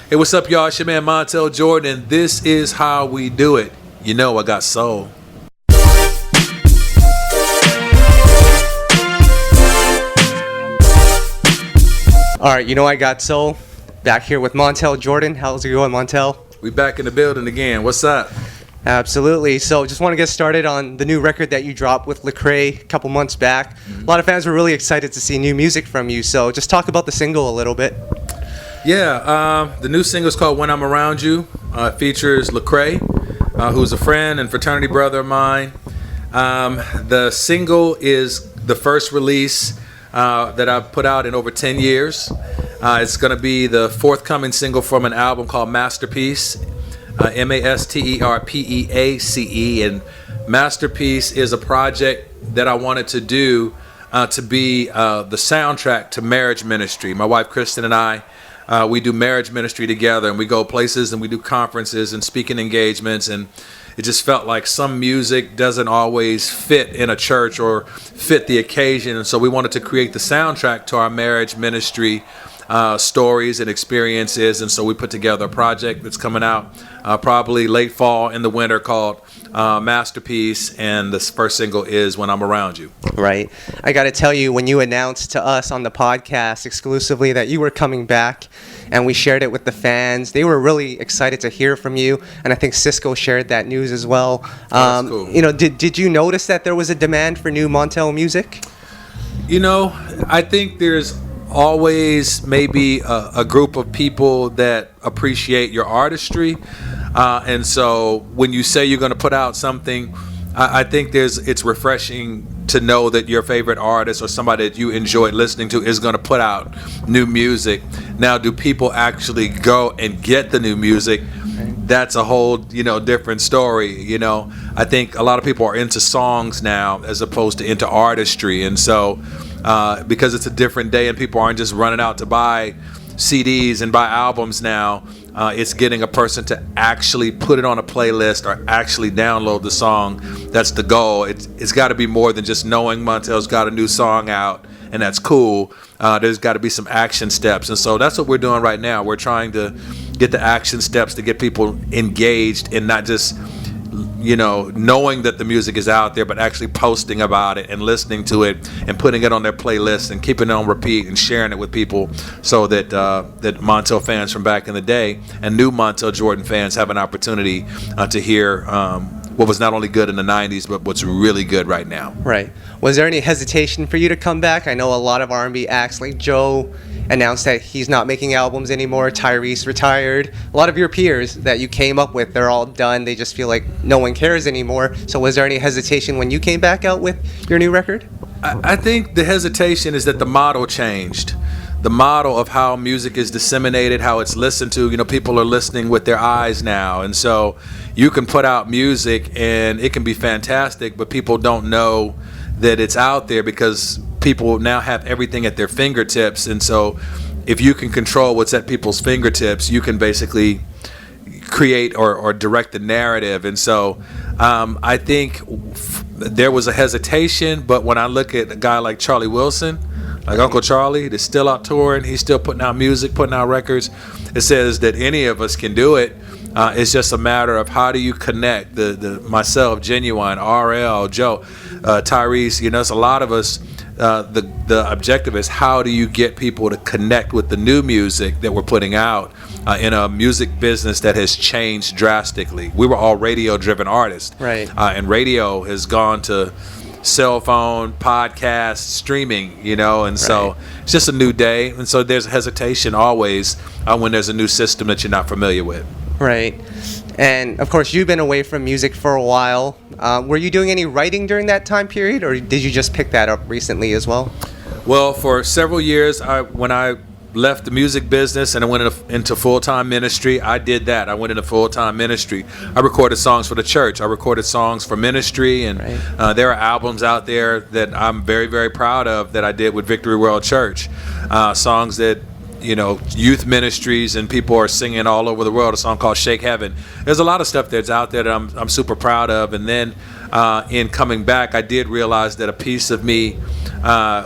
Hey, what's up, y'all? It's your man Montell Jordan, and this is how we do it. You know I got soul. All right, you know I got soul. Back here with Montell Jordan. How's it going, Montell? We back in the building again. What's up? Absolutely. So just want to get started on the new record that you dropped with Lecrae a couple months back. A lot of fans were really excited to see new music from you. So just talk about the single a little bit. Yeah, the new single is called When I'm Around You. It features Lecrae, who's a friend and fraternity brother of mine. The single is the first release that I've put out in over 10 years. It's going to be the forthcoming single from an album called Masterpeace, Masterpeace. And Masterpeace is a project that I wanted to do to be the soundtrack to marriage ministry. My wife Kristen and I, we do marriage ministry together, and we go places and we do conferences and speaking engagements, and it just felt like some music doesn't always fit in a church or fit the occasion, and so we wanted to create the soundtrack to our marriage ministry stories and experiences, and so we put together a project that's coming out probably late fall in the winter called Masterpeace, and this first single is When I'm Around You. Right. I got to tell you, when you announced to us on the podcast exclusively that you were coming back and we shared it with the fans, they were really excited to hear from you, and I think Cisco shared that news as well. That's cool. You know, did you notice that there was a demand for new Montell music? You know, I think there's always maybe a group of people that appreciate your artistry, and so when you say you're going to put out something, I think it's refreshing to know that your favorite artist or somebody that you enjoyed listening to is going to put out new music. Now, do people actually go and get the new music? That's a whole, different story. I think a lot of people are into songs now as opposed to into artistry, and so because it's a different day and people aren't just running out to buy CDs and buy albums now, it's getting a person to actually put it on a playlist or actually download the song. That's the goal. It's got to be more than just knowing Montell's got a new song out, and that's cool. There's got to be some action steps, and so that's what we're doing right now. We're trying to get the action steps to get people engaged and not just knowing that the music is out there, but actually posting about it and listening to it and putting it on their playlist and keeping it on repeat and sharing it with people, so that that Montell fans from back in the day and new Montell Jordan fans have an opportunity to hear what was not only good in the 90s, but what's really good right now. Right. Was there any hesitation for you to come back? I know a lot of R&B acts like Joe announced that he's not making albums anymore. Tyrese retired. A lot of your peers that you came up with, they're all done. They just feel like no one cares anymore. So was there any hesitation when you came back out with your new record? I think the hesitation is that the model changed. The model of how music is disseminated, how it's listened to, people are listening with their eyes now. And so you can put out music and it can be fantastic, but people don't know that it's out there because people now have everything at their fingertips. And so if you can control what's at people's fingertips, you can basically create or direct the narrative. And so I think there was a hesitation, but when I look at a guy like Charlie Wilson, like Uncle Charlie, that's still out touring, he's still putting out music, putting out records. It says that any of us can do it. It's just a matter of how do you connect the myself, Genuine, RL, Joe, Tyrese. It's a lot of us. The objective is how do you get people to connect with the new music that we're putting out in a music business that has changed drastically. We were all radio-driven artists, right? And radio has gone to cell phone, podcast, streaming, and so it's just a new day, and so there's hesitation always when there's a new system that you're not familiar with. Right. And of course you've been away from music for a while. Were you doing any writing during that time period, or did you just pick that up recently as well? Well, for several years, when I left the music business and I went into full-time ministry, I did that. I went into full-time ministry. I recorded songs for the church. I recorded songs for ministry, and there are albums out there that I'm very, very proud of that I did with Victory World Church. Songs that youth ministries and people are singing all over the world, a song called Shake Heaven. There's a lot of stuff that's out there that I'm super proud of. And then in coming back, I did realize that a piece of me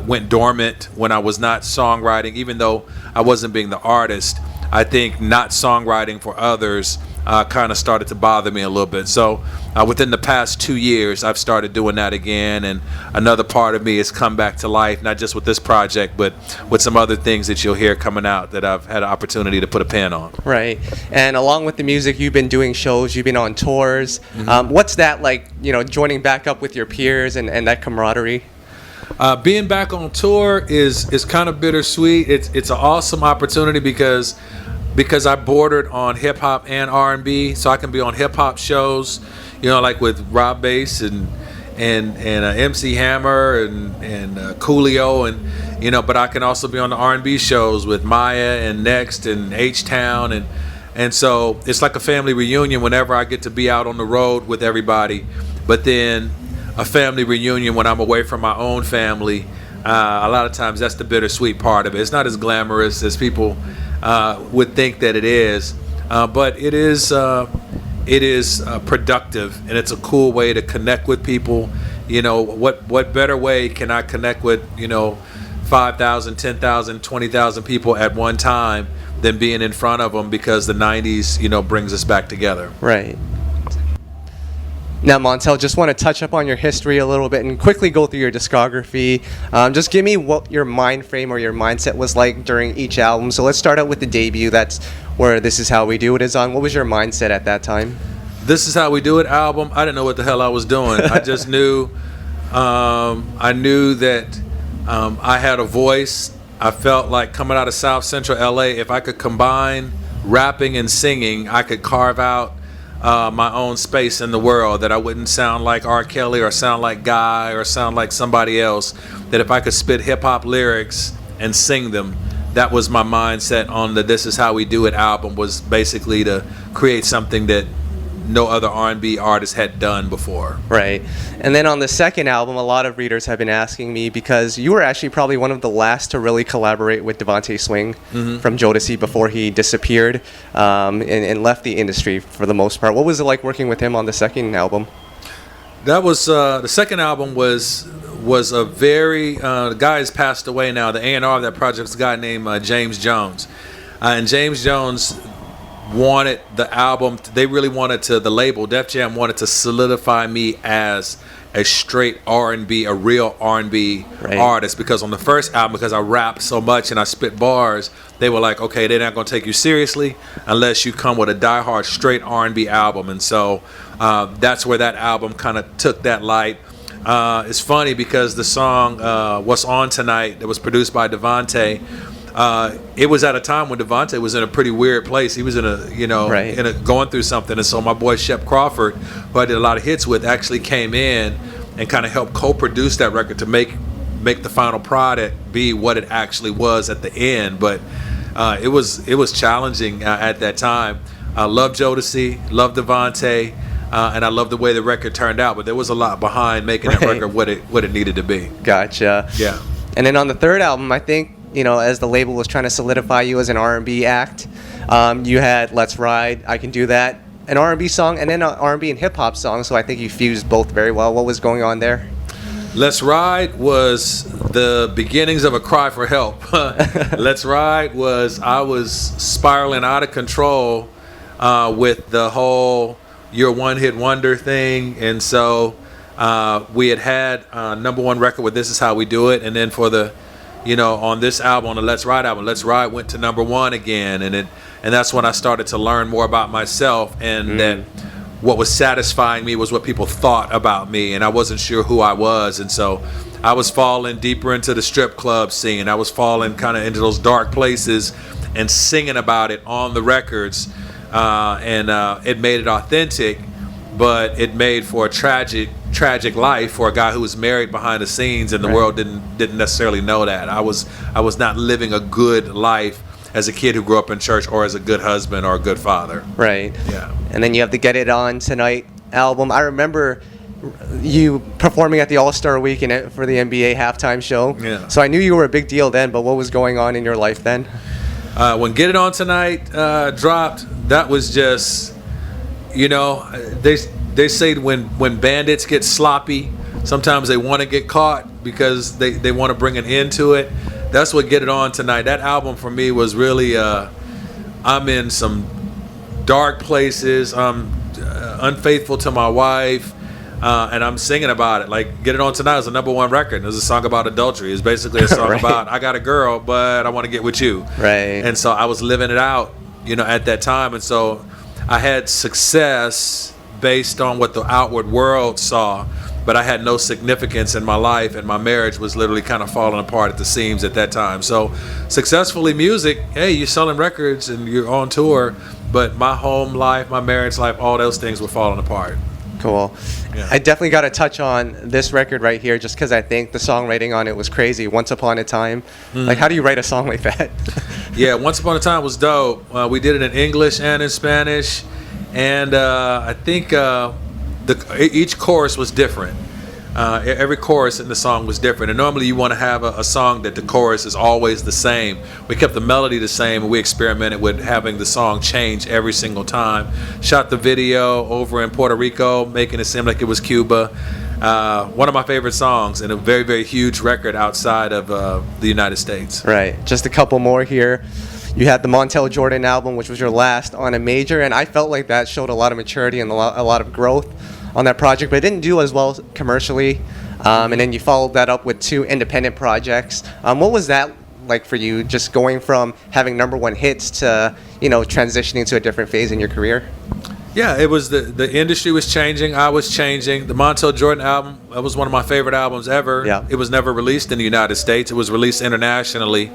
went dormant when I was not songwriting, even though I wasn't being the artist. I think not songwriting for others kind of started to bother me a little bit. So within the past 2 years, I've started doing that again, and another part of me has come back to life, not just with this project, but with some other things that you'll hear coming out that I've had an opportunity to put a pen on. Right. And along with the music, you've been doing shows, you've been on tours. What's that like, joining back up with your peers and that camaraderie? Being back on tour is kind of bittersweet. It's an awesome opportunity because I bordered on hip hop and R&B, so I can be on hip hop shows, like with Rob Bass and MC Hammer and Coolio, and but I can also be on the R&B shows with Maya and Next and H-Town, and so it's like a family reunion whenever I get to be out on the road with everybody. But then a family reunion when I'm away from my own family, a lot of times that's the bittersweet part of it. It's not as glamorous as people would think that it is, but it is productive, and it's a cool way to connect with people. What better way can I connect with 5,000, 10,000, 20,000 people at one time than being in front of them, because the 90s brings us back together. Right. Now, Montell, just want to touch up on your history a little bit and quickly go through your discography. Just give me what your mind frame or your mindset was like during each album. So let's start out with the debut. That's where This Is How We Do It is on. What was your mindset at that time? This Is How We Do It album, I didn't know what the hell I was doing. I just knew, I knew that I had a voice. I felt like coming out of South Central LA, if I could combine rapping and singing, I could carve out my own space in the world, that I wouldn't sound like R. Kelly or sound like Guy or sound like somebody else, that if I could spit hip-hop lyrics and sing them, that was my mindset on the This Is How We Do It album, was basically to create something that no other R&B artist had done before. Right. And then on the second album, a lot of readers have been asking me, because you were actually probably one of the last to really collaborate with Devante Swing from Jodeci before he disappeared and left the industry for the most part. What was it like working with him on the second album? That was the second album was a very the guy has passed away now. The A&R of that project is a guy named James Jones, and James Jones wanted the album, they really wanted to, the label Def Jam wanted to solidify me as a straight R&B, a real R&B artist, because on the first album, because I rap so much and I spit bars, they were like, okay, they're not going to take you seriously unless you come with a diehard straight R&B album. And so that's where that album kind of took that light. It's funny because the song What's On Tonight, that was produced by Devante, it was at a time when Devante was in a pretty weird place. He was in a, going through something. And so my boy Shep Crawford, who I did a lot of hits with, actually came in and kind of helped co-produce that record to make the final product be what it actually was at the end. But it was challenging at that time. I love Jodeci, love Devante, and I love the way the record turned out. But there was a lot behind making that record what it needed to be. Gotcha. Yeah. And then on the third album, I think, as the label was trying to solidify you as an R&B act, you had Let's Ride, I Can Do That, an R&B song, and then an R&B and hip-hop song, so I think you fused both very well. What was going on there? Let's Ride was the beginnings of a cry for help. Let's Ride was, I was spiraling out of control with the whole You're One Hit Wonder thing, and so we had number one record with This Is How We Do It, and then for the on this album, on the Let's Ride album, Let's Ride went to number one again, and that's when I started to learn more about myself, and that what was satisfying me was what people thought about me, and I wasn't sure who I was, and so I was falling deeper into the strip club scene. I was falling kind of into those dark places and singing about it on the records, and it made it authentic, but it made for a tragic life for a guy who was married behind the scenes, and the world didn't necessarily know that. I was not living a good life as a kid who grew up in church, or as a good husband or a good father. Right. Yeah. And then you have the Get It On Tonight album. I remember you performing at the All-Star Weekend for the NBA halftime show. Yeah. So I knew you were a big deal then, but what was going on in your life then? When Get It On Tonight dropped, that was just, they say when bandits get sloppy, sometimes they want to get caught because they want to bring an end to it. That's what Get It On Tonight. That album for me was really I'm in some dark places. I'm unfaithful to my wife. And I'm singing about it. Like, Get It On Tonight is the #1 record. It's a song about adultery. It's basically a song Right. about, I got a girl, but I want to get with you. Right. And so I was living it out, at that time. And so I had success based on what the outward world saw, but I had no significance in my life, and my marriage was literally kind of falling apart at the seams at that time. So successfully music, hey, you're selling records and you're on tour, but my home life, my marriage life, all those things were falling apart. Cool. Yeah. I definitely got to touch on this record right here just because I think the songwriting on it was crazy. Once Upon a Time. Like, how do you write a song like that? Yeah, Once Upon a Time was dope. We did it in English and in Spanish, and I think each chorus was different. Every chorus in the song was different, and normally you want to have a song that the chorus is always the same. We kept the melody the same, and we experimented with having the song change every single time. Shot the video over in Puerto Rico, making it seem like it was Cuba. One of my favorite songs, and a very, very huge record outside of the United States. Right. Just a couple more here. You had the Montell Jordan album, which was your last on a major, and I felt like that showed a lot of maturity and a lot of growth on that project, but it didn't do as well commercially. And then you followed that up with 2 independent projects. What was that like for you, just going from having #1 hits to, transitioning to a different phase in your career? Yeah, it was the industry was changing. I was changing. The Montell Jordan album, that was one of my favorite albums ever. Yeah. It was never released in the United States. It was released internationally,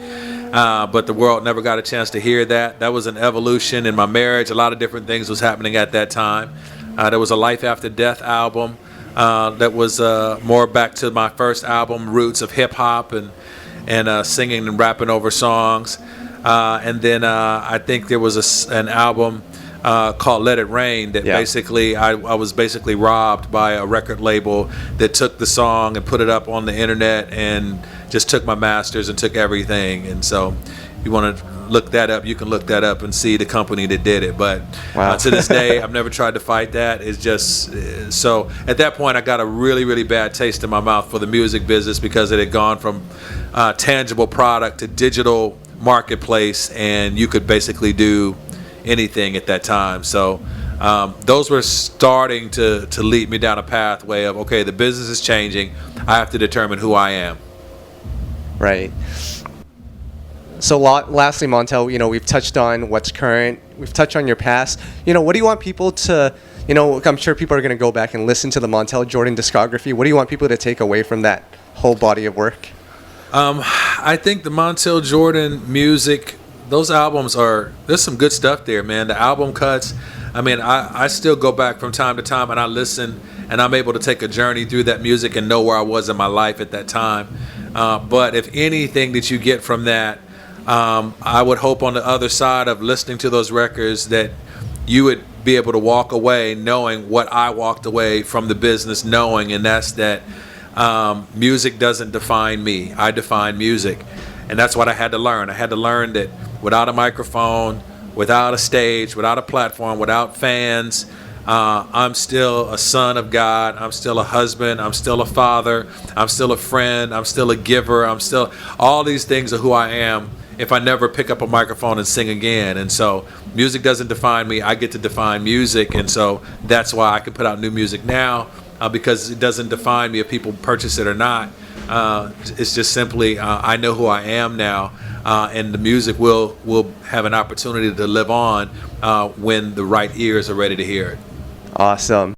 but the world never got a chance to hear that. That was an evolution in my marriage. A lot of different things was happening at that time. There was a Life After Death album that was more back to my first album, roots of hip hop and singing and rapping over songs. And then I think there was an album called Let It Rain that basically I was basically robbed by a record label that took the song and put it up on the internet and just took my masters and took everything. And so if you want to look that up, you can look that up and see the company that did it. But to this day, I've never tried to fight that. It's just so at that point I got a really, really bad taste in my mouth for the music business because it had gone from tangible product to digital marketplace, and you could basically do anything at that time. So those were starting to lead me down a pathway of, okay, the business is changing. I have to determine who I am. Right. So lastly, Montell, we've touched on what's current. We've touched on your past. What do you want people to, I'm sure people are going to go back and listen to the Montell Jordan discography. What do you want people to take away from that whole body of work? I think the Montell Jordan music, those albums there's some good stuff there, man. The album cuts, I still go back from time to time and I listen, and I'm able to take a journey through that music and know where I was in my life at that time. But if anything that you get from that, I would hope on the other side of listening to those records that you would be able to walk away knowing what I walked away from the business knowing, and that's that music doesn't define me. I define music. And that's what I had to learn. I had to learn that without a microphone, without a stage, without a platform, without fans, I'm still a son of God. I'm still a husband. I'm still a father. I'm still a friend. I'm still a giver. All these things are who I am if I never pick up a microphone and sing again. And so music doesn't define me. I get to define music. And so that's why I can put out new music now, because it doesn't define me if people purchase it or not. It's just simply I know who I am now, and the music will have an opportunity to live on when the right ears are ready to hear it. Awesome.